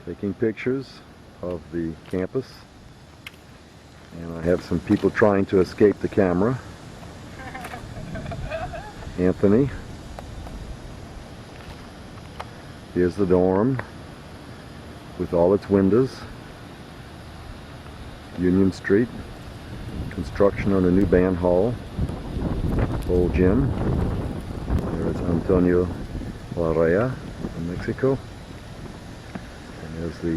taking pictures of the campus, and I have some people trying to escape the camera. Anthony. Here's the dorm with all its windows. Union Street. Construction on a new band hall. Old gym. There is Antonio Larrea from Mexico. And there's the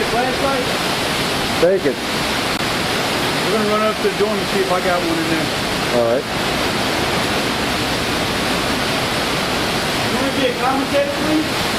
your flashlight? Take it. We're gonna run up to the dorm and see if I got one in there. All right. You wanna be a commentator, please?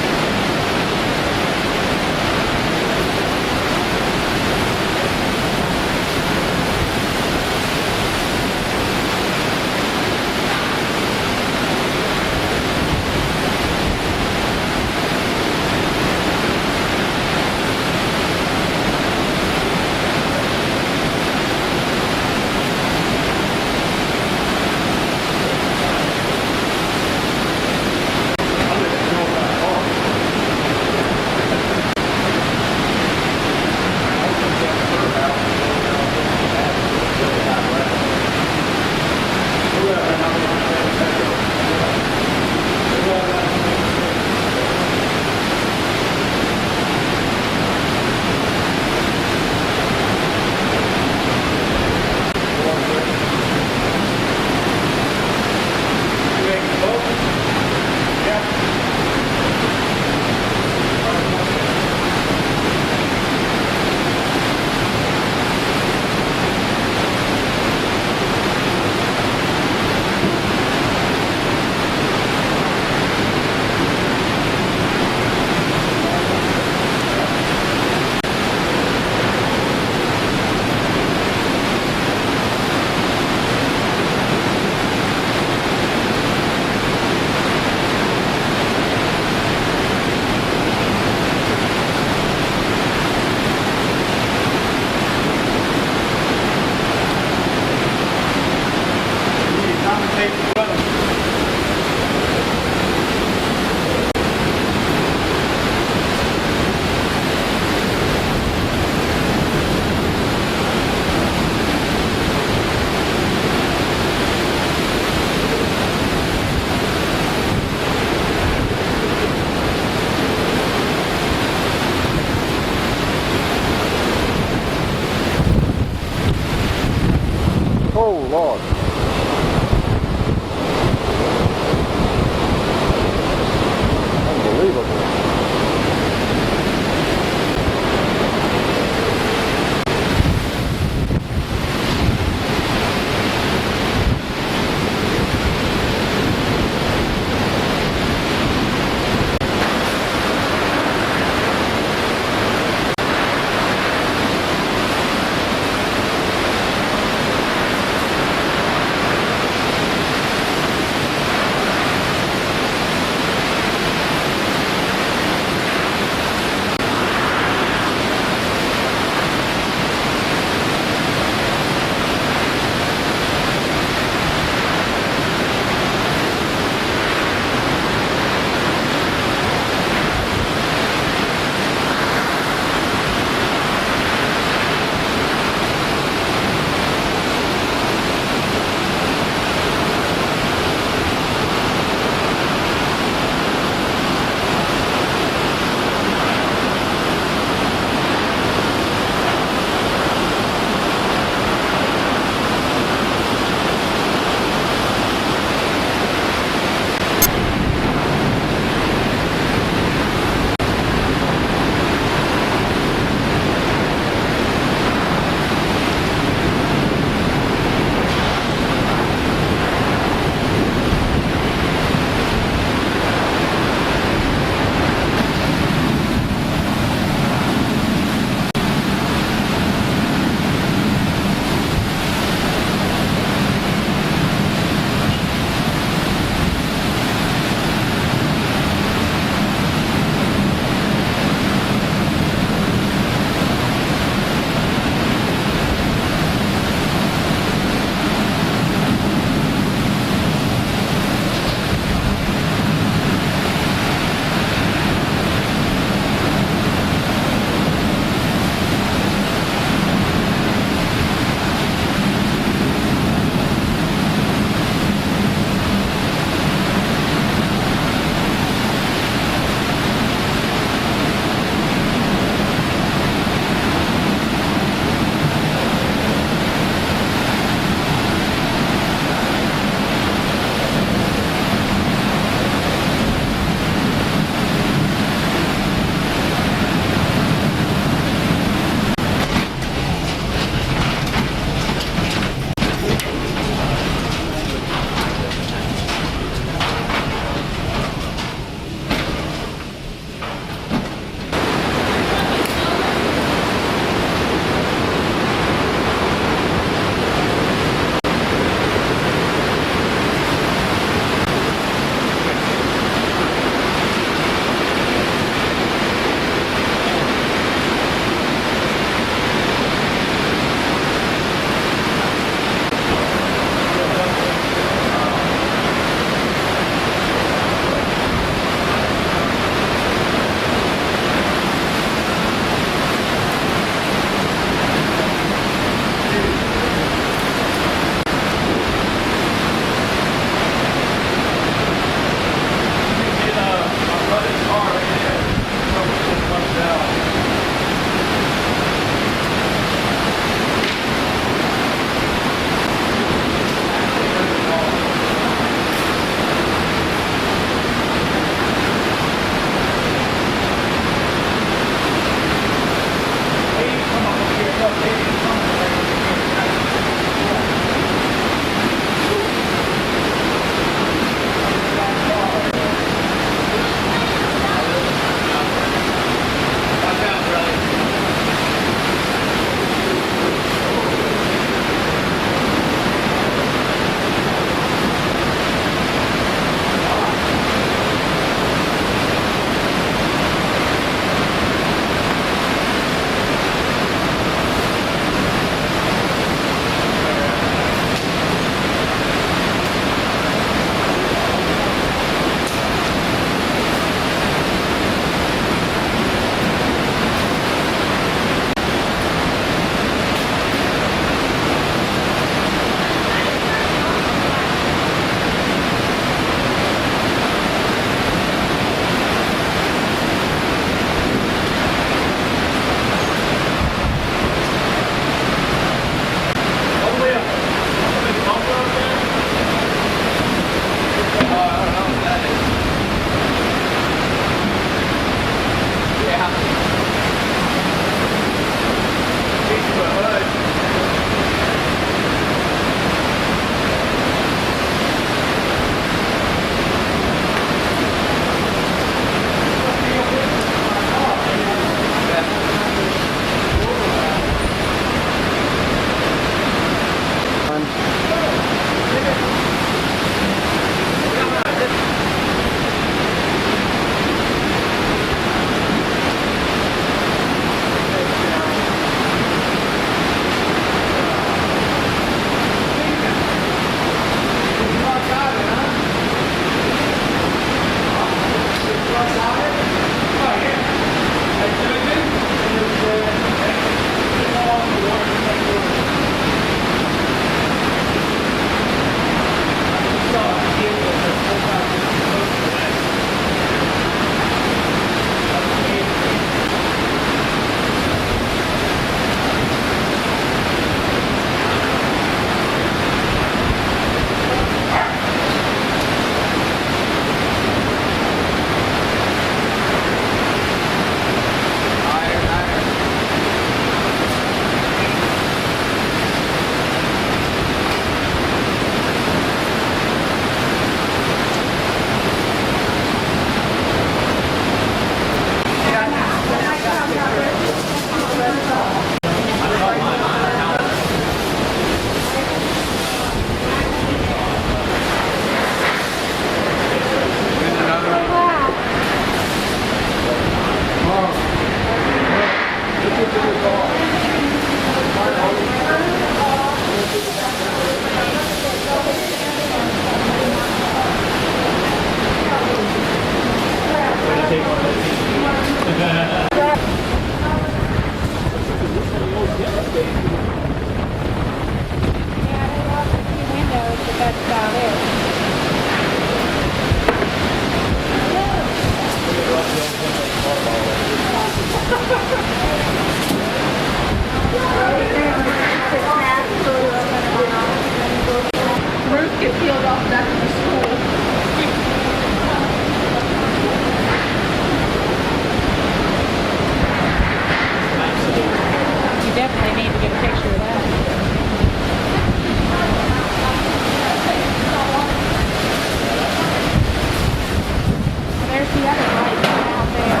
There's the other light out there.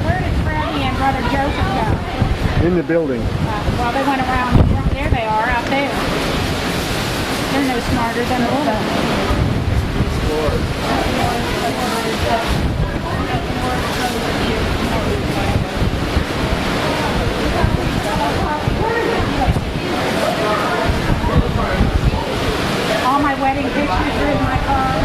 Where did Freddie and Brother Joseph go? In the building. Well, they went around. There they are, out there. They're no smarter than a little. All my wedding pictures are in my car.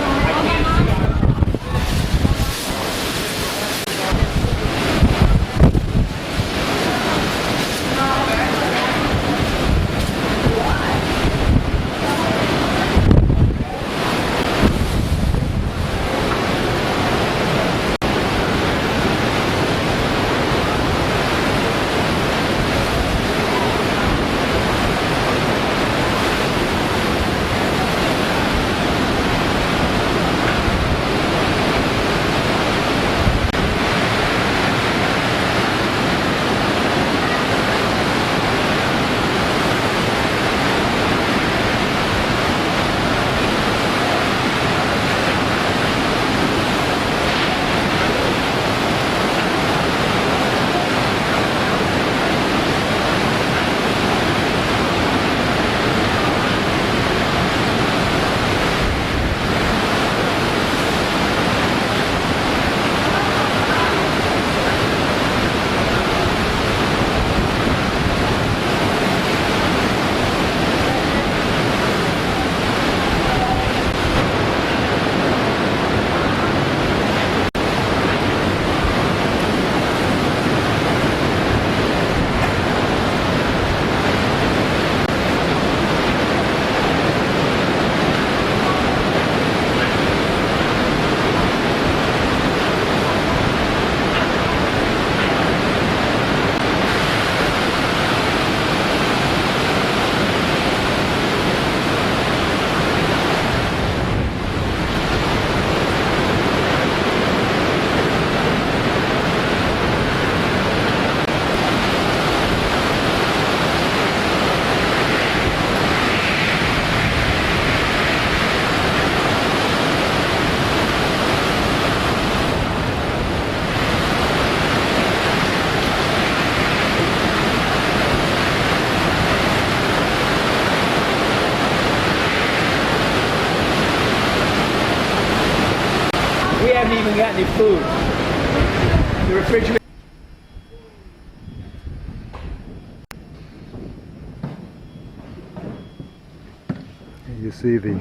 We haven't even got any food. The refrigerator. You see the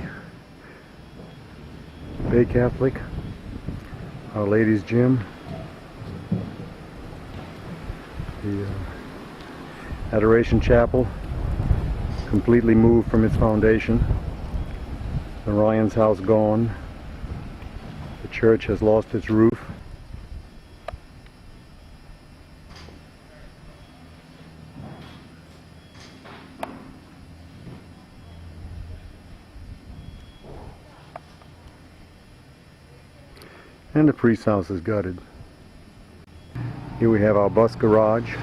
Bay Catholic, Our Lady's Gym, the Adoration Chapel, completely moved from its foundation, the Ryan's house gone, the church has lost its roof. And the priest's house is gutted. Here we have our bus garage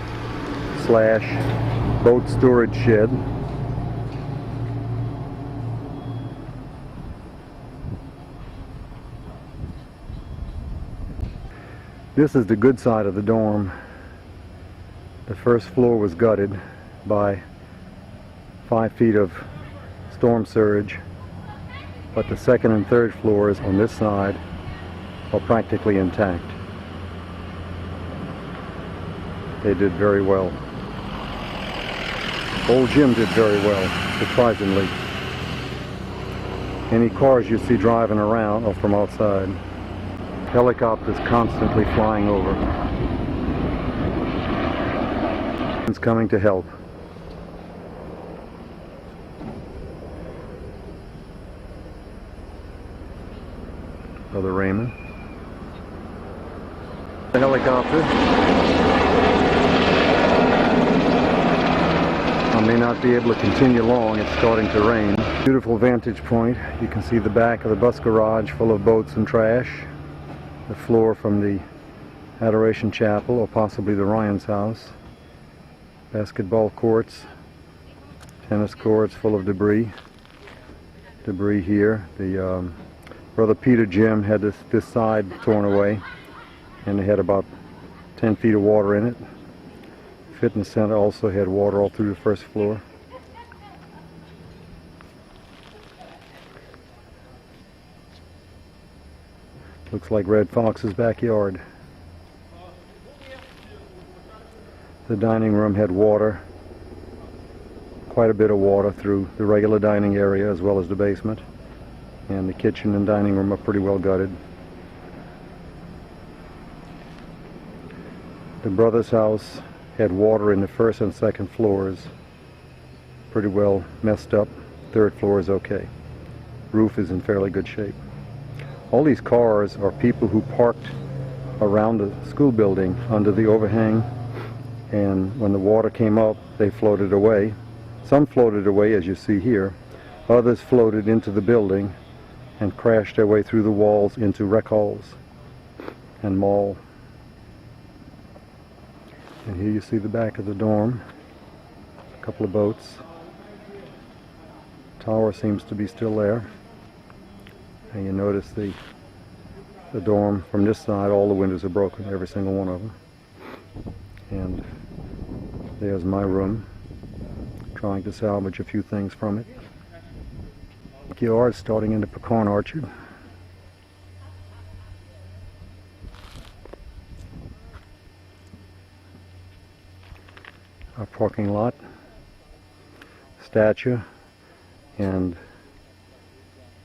/ boat storage shed. This is the good side of the dorm. The first floor was gutted by 5 feet of storm surge, but the second and third floors on this side are practically intact. They did very well. Old Jim did very well, surprisingly. Any cars you see driving around are from outside. Helicopters constantly flying over. It's coming to help. Brother Raymond. The helicopter. I may not be able to continue long, it's starting to rain. Beautiful vantage point. You can see the back of the bus garage full of boats and trash. The floor from the Adoration Chapel, or possibly the Ryan's house. Basketball courts, Tennis courts full of debris. Debris here. The Brother Peter gym had this side torn away, and they had about 10 feet of water in it. Fitness center also had water all through the first floor. Looks like Red Fox's backyard. The dining room had water, quite a bit of water through the regular dining area as well as the basement. And the kitchen and dining room are pretty well gutted. The brother's house had water in the first and second floors, pretty well messed up. Third floor is okay. Roof is in fairly good shape. All these cars are people who parked around the school building under the overhang, and when the water came up, they floated away. Some floated away, as you see here. Others floated into the building and crashed their way through the walls into rec halls and mall. And here you see the back of the dorm. A couple of boats. Tower seems to be still there. And you notice the dorm from this side, all the windows are broken, every single one of them. And there's my room, trying to salvage a few things from it. Backyard starting in the pecan orchard. Our parking lot, statue, and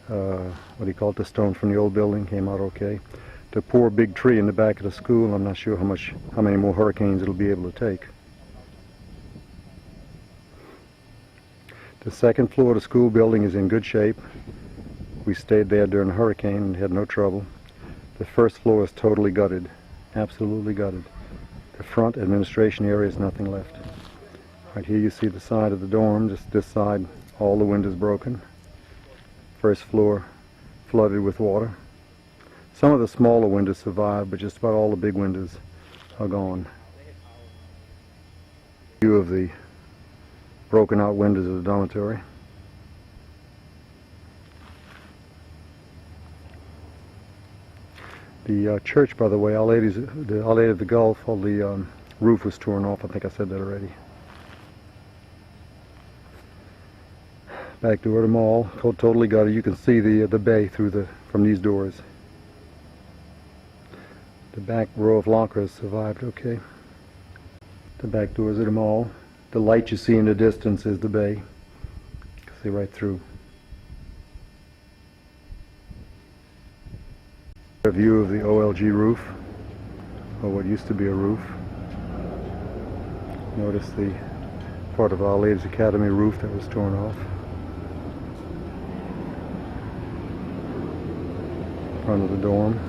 what do you call it, the stone from the old building came out okay. The poor big tree in the back of the school, I'm not sure how many more hurricanes it'll be able to take. The second floor of the school building is in good shape. We stayed there during the hurricane and had no trouble. The first floor is totally gutted, absolutely gutted. The front administration area is nothing left. Right here you see the side of the dorm, just this side, all the windows broken. First floor flooded with water. Some of the smaller windows survived, but just about all the big windows are gone. View of the broken out windows of the dormitory. The church, by the way, Our Lady of the Gulf, all the roof was torn off. I think I said that already. Back door of the mall, totally gutted. You can see the bay from these doors. The back row of lockers survived okay. The back doors of the mall. The light you see in the distance is the bay. You can see right through. A view of the OLG roof, or what used to be a roof. Notice the part of Our Lady's Academy roof that was torn off. Front of the dorm.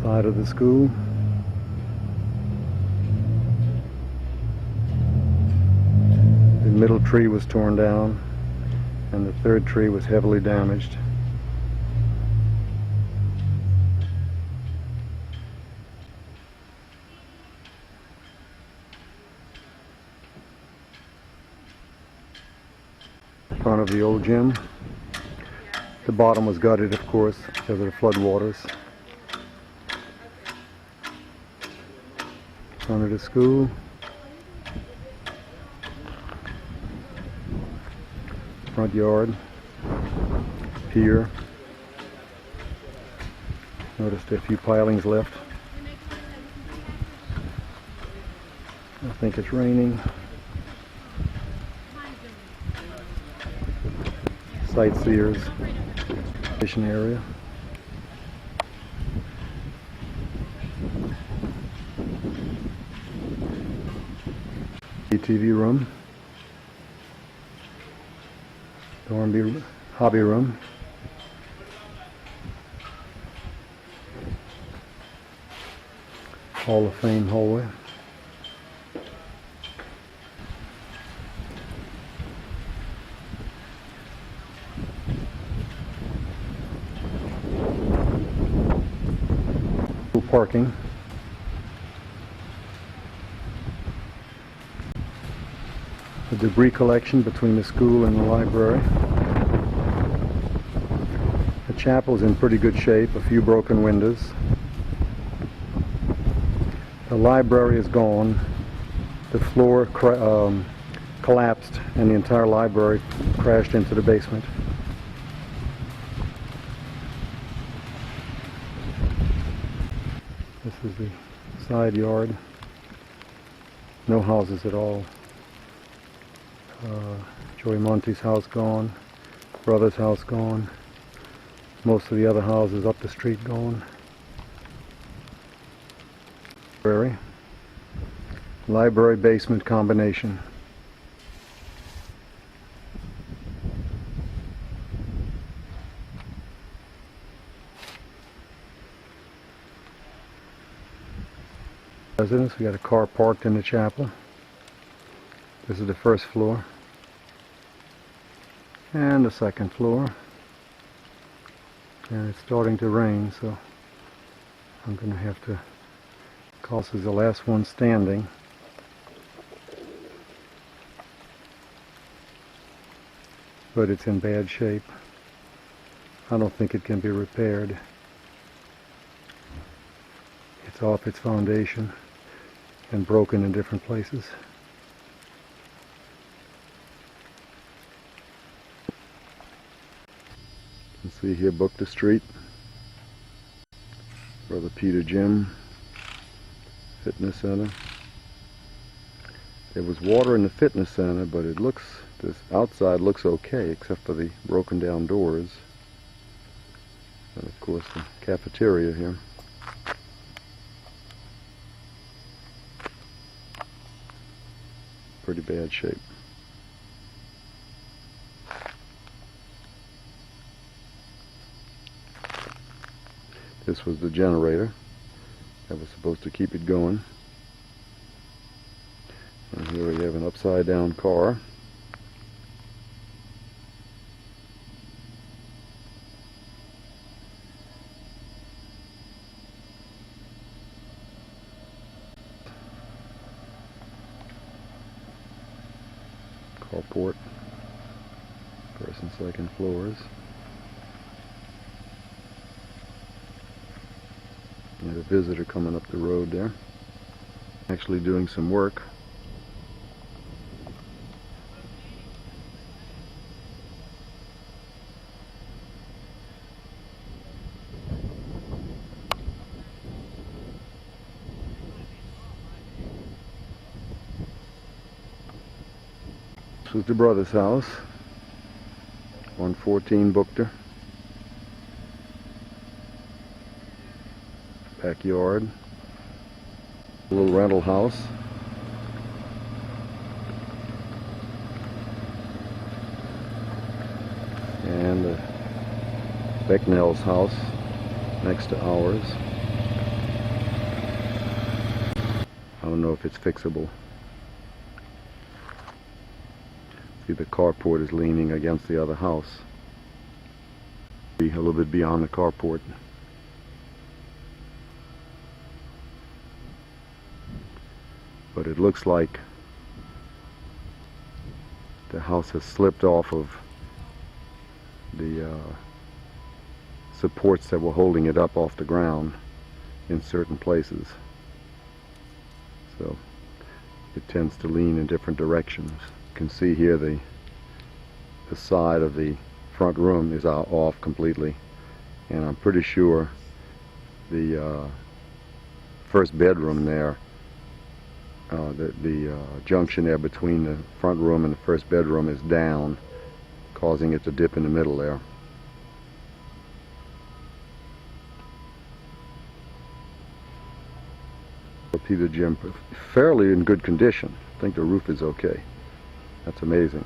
Side of the school. The middle tree was torn down, and the third tree was heavily damaged. Front of the old gym. The bottom was gutted, of course, because of the flood waters. Front of the school. Front yard. Pier. Noticed a few pilings left. I think it's raining. Sightseers. Fishing area. TV room. Dorm hobby room. Hall of Fame hallway. Parking. the debris collection between the school and the library. The chapel's in pretty good shape, a few broken windows. The library is gone. The floor collapsed and the entire library crashed into the basement. This is the side yard. No houses at all. Joey Monte's house gone. Brother's house gone. Most of the other houses up the street gone. Library basement combination. Residence, we got a car parked in the chapel. This is the first floor. And the second floor. And it's starting to rain, so I'm going to have to call this is the last one standing. But it's in bad shape. I don't think it can be repaired. It's off its foundation and broken in different places. You can see here Bookta Street, Brother Peter Gym, Fitness Center. There was water in the fitness center, but it looks, this outside looks okay except for the broken down doors. And of course the cafeteria here. Pretty bad shape. This was the generator that was supposed to keep it going. And here we have an upside down car. Carport, first and second floors. You have a visitor coming up the road there, actually doing some work. This was the brother's house, 114 Bookta. Backyard, a little rental house. And Becknell's house next to ours. I don't know if it's fixable. See, the carport is leaning against the other house. Be a little bit beyond the carport. But it looks like the house has slipped off of the supports that were holding it up off the ground in certain places. So it tends to lean in different directions. You can see here the side of the front room is off completely, and I'm pretty sure the first bedroom there, the junction there between the front room and the first bedroom is down, causing it to dip in the middle there. The gym fairly in good condition. I think the roof is okay. That's amazing.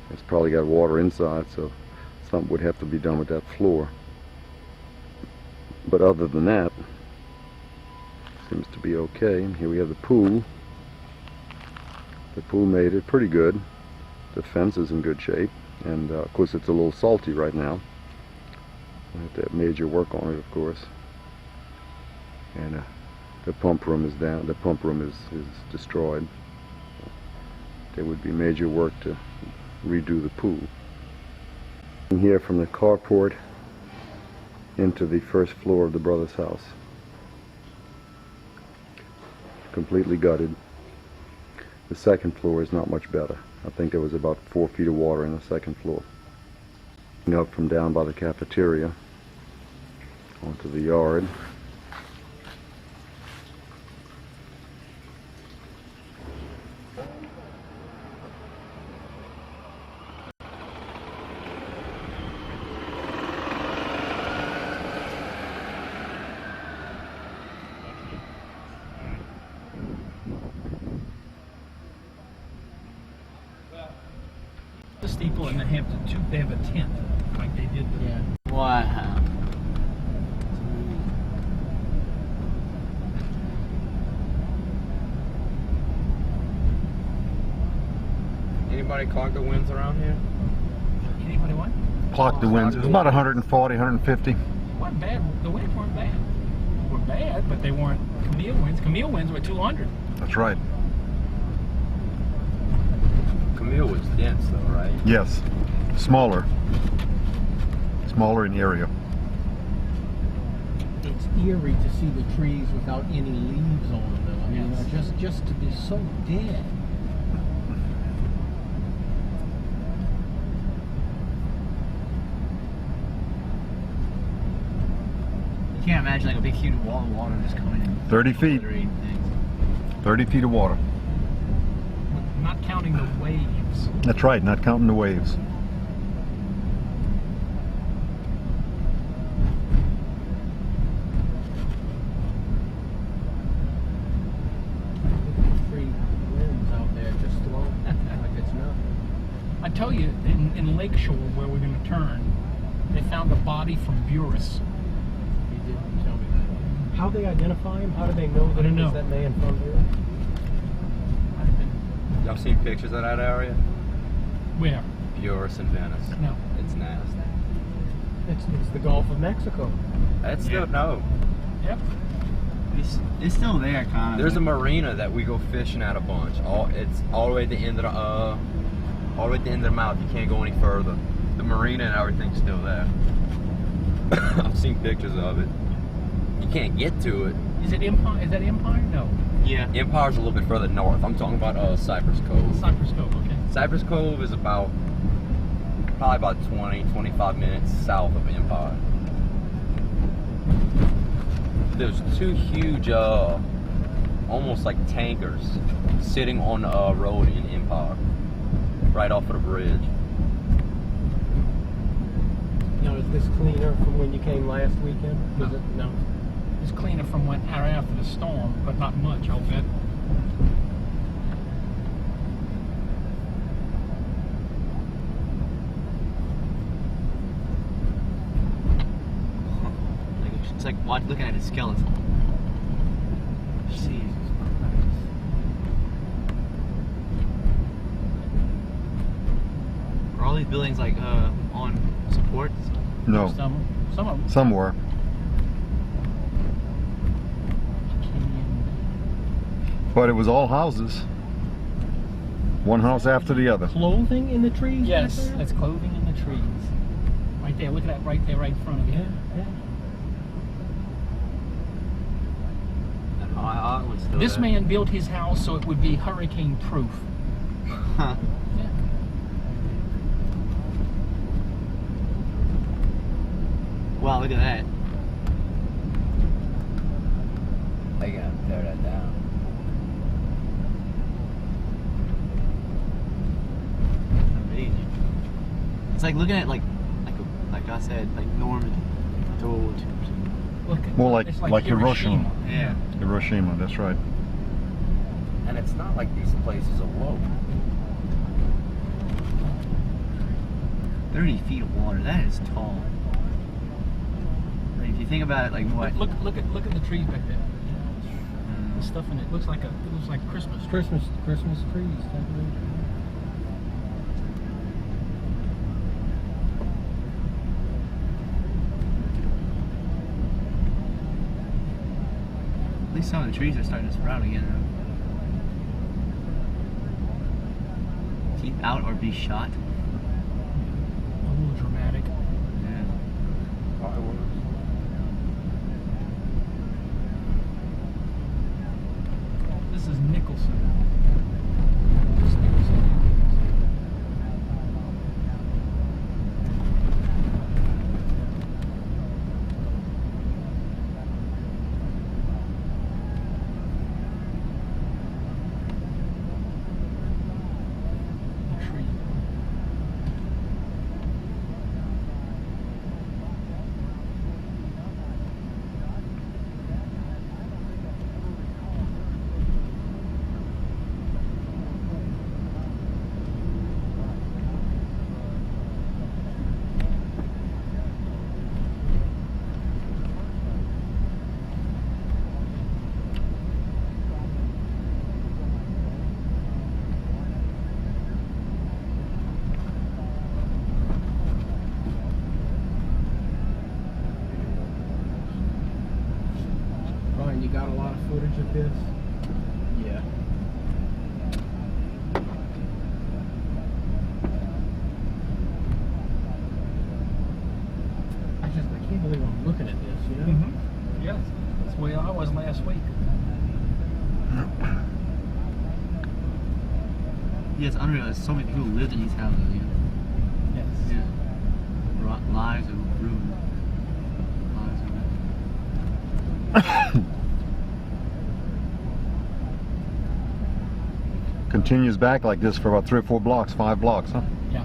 It's probably got water inside, so something would have to be done with that floor. But other than that, seems to be okay. And here we have the pool. The pool made it pretty good. The fence is in good shape, and of course it's a little salty right now. I have to have major work on it, of course. And the pump room is down. The pump room is destroyed. there would be major work to redo the pool. And here from the carport into the first floor of the brother's house. Completely gutted. The second floor is not much better. I think there was about 4 feet of water in the second floor. Up from down by the cafeteria onto the yard. The steeple and they have a tent like they did the. Yeah. Wow. Anybody clock the winds around here? Anybody what? Clock the winds. It was about 140, 150. Wasn't bad. The winds weren't bad. Were bad, but they weren't Camille winds. Camille winds were 200. That's right. Camille was dense though, right? Yes. Smaller. Smaller in area. It's eerie to see the trees without any leaves on them. I mean, Yes. just to be so dead. You can't imagine like a big huge wall of water just coming in. 30 feet. Obliterating things. 30 feet of water. Not counting the waves. That's right, not counting the waves. Free winds out there just blowing like it's nothing. I tell you, in Lakeshore where we're going to turn, they found a body from Buras. You didn't tell me that. How they identify him? How do they know that I don't it was know. that man from here? Y'all seen pictures of that area? Where? Buras and Venice. No. It's nasty. It's the Gulf of Mexico. That's still no. Yep. It's still there, kind of. There's a marina that we go fishing at a bunch. It's all the way at the end of the all the way at the end of the mouth. You can't go any further. The marina and everything's still there. I've seen pictures of it. You can't get to it. Is it Empire? Is that Empire? No. Yeah. Empire's a little bit further north. I'm talking about Cypress Cove. Cypress Cove. Okay. Cypress Cove is probably about 25 minutes south of Empire. There's two huge, almost like tankers, sitting on a road in Empire, right off of the bridge. Now, is this cleaner from when you came last weekend? Was it? No. It's cleaner from when after the storm, but not much, I'll bet. It's like looking at a skeleton. Jesus Christ. Are all these buildings like on supports? No, Some of them. somewhere. But it was all houses. One house after the other. Clothing in the trees? Yes, back there? that's clothing in the trees. Right there, look at that right there, right in front of you. Yeah. That high was still This there. man built his house so it would be hurricane proof. Huh. Yeah. Wow, look at that. They gotta tear that down. Amazing. It's like looking at like I said, like Norman told. Look, More like it's Hiroshima. Yeah. Hiroshima, that's right. And it's not like these places are low. 30 feet of water. That is tall. Like, if you think about it, like what? Look at the trees back there. The stuff in it looks like Christmas. Christmas trees. Definitely. At least some of the trees are starting to sprout again. teeth out or be shot. A little dramatic. Yeah. This is Nicholson. Just Nicholson. Tree. Brian, you got a lot of footage of this? Yeah. I can't believe I'm looking at this, you know? Mm-hmm. Yes. That's the way I was last week. Yeah, it's unreal. There's so many people who lived in these houses. You know? Yes. Yeah. Lives are ruined. Lives are ruined. Continues back like this for about 3 or 4 blocks, 5 blocks, huh? Yeah.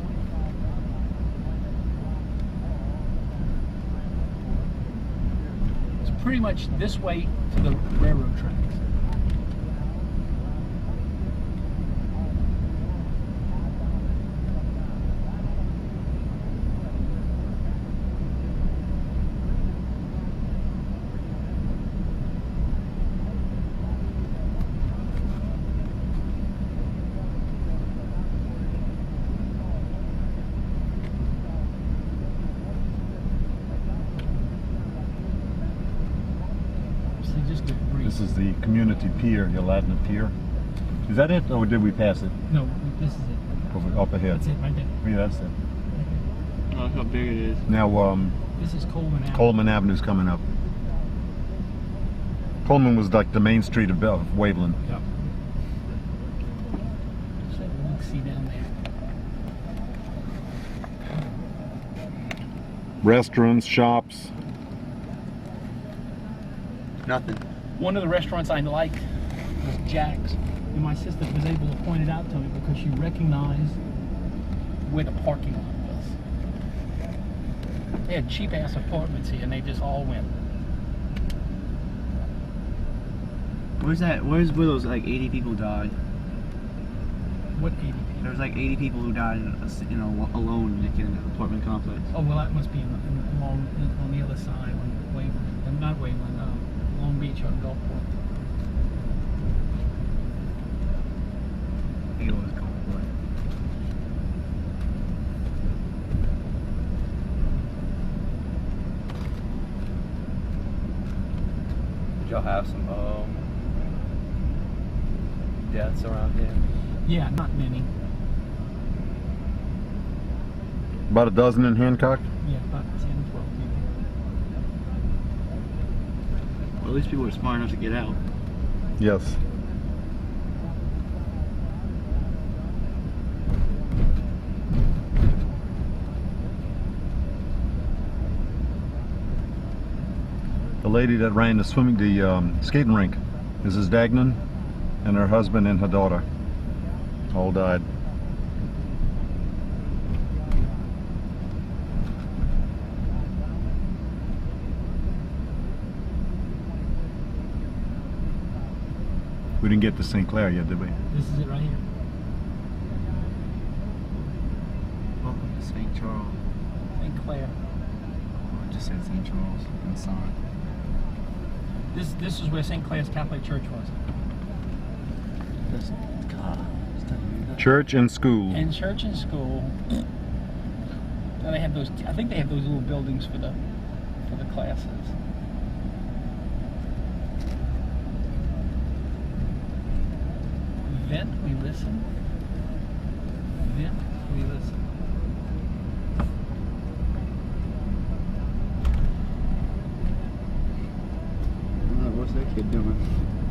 It's pretty much this way to the railroad tracks. Just debris. This is the community pier, the Latin pier. Is that it, or did we pass it? No, this is it. Over, up ahead. That's it right there. Yeah, that's it. Oh, look how big it is. Now, This is Coleman Avenue. Coleman Avenue's coming up. Coleman was like the main street of Waveland. Yep. So you can see down there. Restaurants, shops. Nothing. One of the restaurants I liked was Jack's, and my sister was able to point it out to me because she recognized where the parking lot was. They had cheap ass apartments here, and they just all went. Where's that? Where's where those like 80 people died? What 80 people? There was like 80 people who died alone in an apartment complex. Oh well, that must be along on the other side, on Waveland, not Waveland, Long Beach on Gulfport. I think it was Gulfport. Did y'all have some deaths around here? Yeah, not many. About a dozen in Hancock. Yeah, about 10, 12 people. Well, at least people were smart enough to get out. Yes. The lady that ran the skating rink, Mrs. Dagnan, and her husband and her daughter all died. We didn't get to St. Clair yet, did we? This is it right here. Welcome to St. Charles. St. Clair. Oh, it just said St. Charles on the sign. This is where St. Clair's Catholic Church was. That's, God, it's telling me Church and school. And church and school. Then they have those. I think they have those little buildings for the classes. Vent, we listen. What's that kid doing?